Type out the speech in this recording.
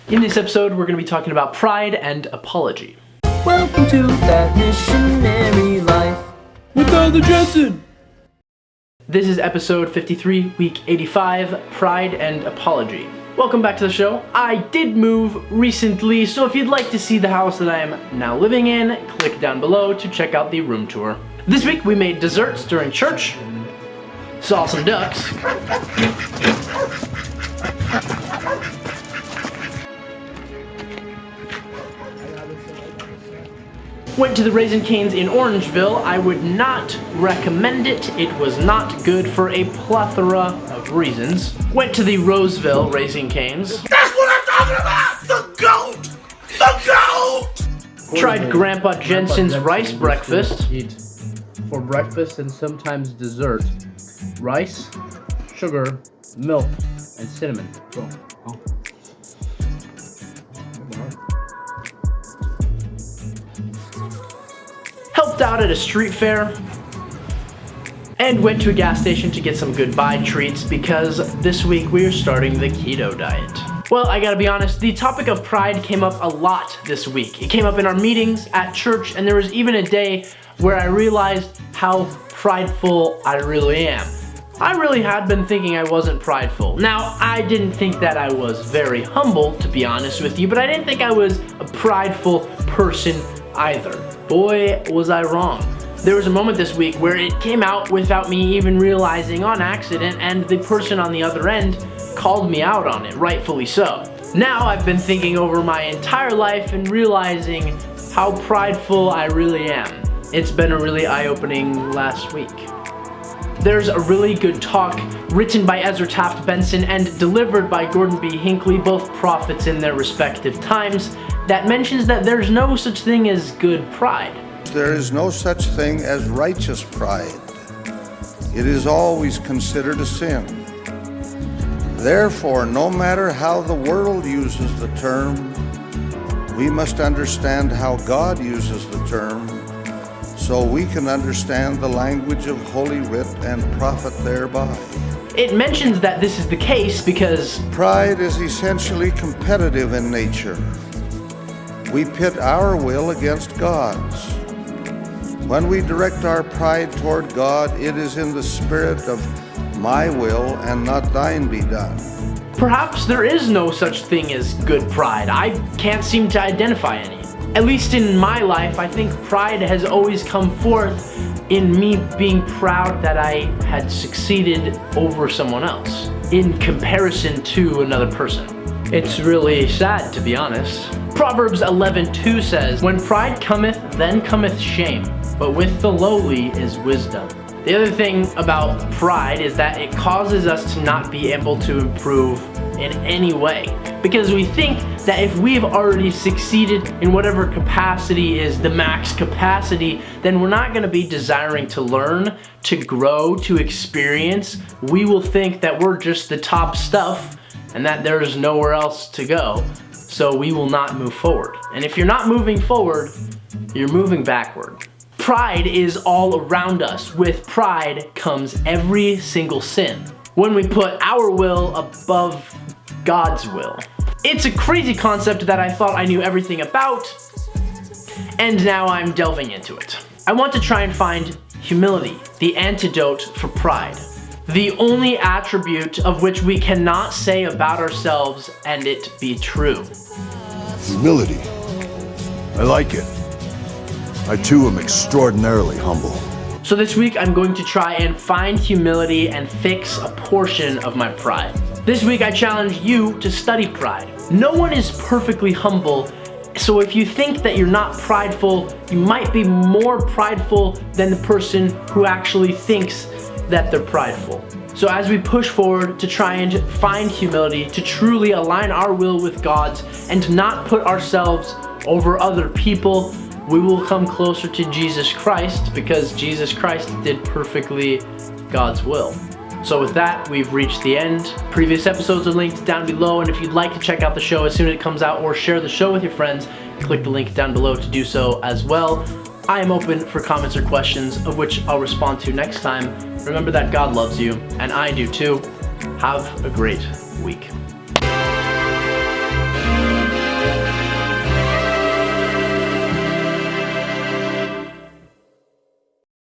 In this episode, we're going to be talking about pride and apology. Welcome to that missionary life with the Jensen. This is episode 53, week 85, Pride and Apology. Welcome back to the show. I did move recently, so if you'd like to see the house that I am now living in, click down below to check out the room tour. This week we made desserts during church, saw some ducks, went to the Raising Cane's in Orangeville. I would not recommend it. It was not good for a plethora of reasons. Went to the Roseville Raising Cane's. That's what I'm talking about! The goat! The goat! Tried Grandpa Jensen's rice breakfast. Eat for breakfast and sometimes dessert. Rice, sugar, milk, and cinnamon. Oh. Helped out at a street fair, and went to a gas station to get some goodbye treats because this week we are starting the keto diet. Well, I gotta be honest, the topic of pride came up a lot this week. It came up in our meetings, at church, and there was even a day where I realized how prideful I really am. I really had been thinking I wasn't prideful. Now, I didn't think that I was very humble, to be honest with you, but I didn't think I was a prideful person either. Boy, was I wrong. There was a moment this week where it came out without me even realizing on accident, and the person on the other end called me out on it, rightfully so. Now I've been thinking over my entire life and realizing how prideful I really am. It's been a really eye-opening last week. There's a really good talk written by Ezra Taft Benson and delivered by Gordon B. Hinckley, both prophets in their respective times, that mentions that there's no such thing as good pride. There is no such thing as righteous pride. It is always considered a sin. Therefore, no matter how the world uses the term, we must understand how God uses the term, so we can understand the language of Holy Writ and profit thereby. It mentions that this is the case because pride is essentially competitive in nature. We pit our will against God's. When we direct our pride toward God, it is in the spirit of my will and not thine be done. perhaps there is no such thing as good pride. I can't seem to identify any. At least in my life, I think pride has always come forth in me being proud that I had succeeded over someone else in comparison to another person. It's really sad, to be honest. Proverbs 11:2 says, "When pride cometh, then cometh shame, but with the lowly is wisdom." The other thing about pride is that it causes us to not be able to improve in any way. Because we think that if we've already succeeded in whatever capacity is the max capacity, then we're not going to be desiring to learn, to grow, to experience. We will think that we're just the top stuff and that there's nowhere else to go. So we will not move forward. And if you're not moving forward, you're moving backward. Pride is all around us. With pride comes every single sin. When we put our will above God's will. It's a crazy concept that I thought I knew everything about, and now I'm delving into it. I want to try and find humility, the antidote for pride. The only attribute of which we cannot say about ourselves and it be true. Humility. I like it. I too am extraordinarily humble. So this week I'm going to try and find humility and fix a portion of my pride. This week I challenge you to study pride. No one is perfectly humble, so if you think that you're not prideful, you might be more prideful than the person who actually thinks that they're prideful. So as we push forward to try and find humility, to truly align our will with God's, and to not put ourselves over other people, we will come closer to Jesus Christ because Jesus Christ did perfectly God's will. So with that, we've reached the end. Previous episodes are linked down below, and if you'd like to check out the show as soon as it comes out or share the show with your friends, click the link down below to do so as well. I am open for comments or questions, of which I'll respond to next time. Remember that God loves you, and I do too. Have a great week.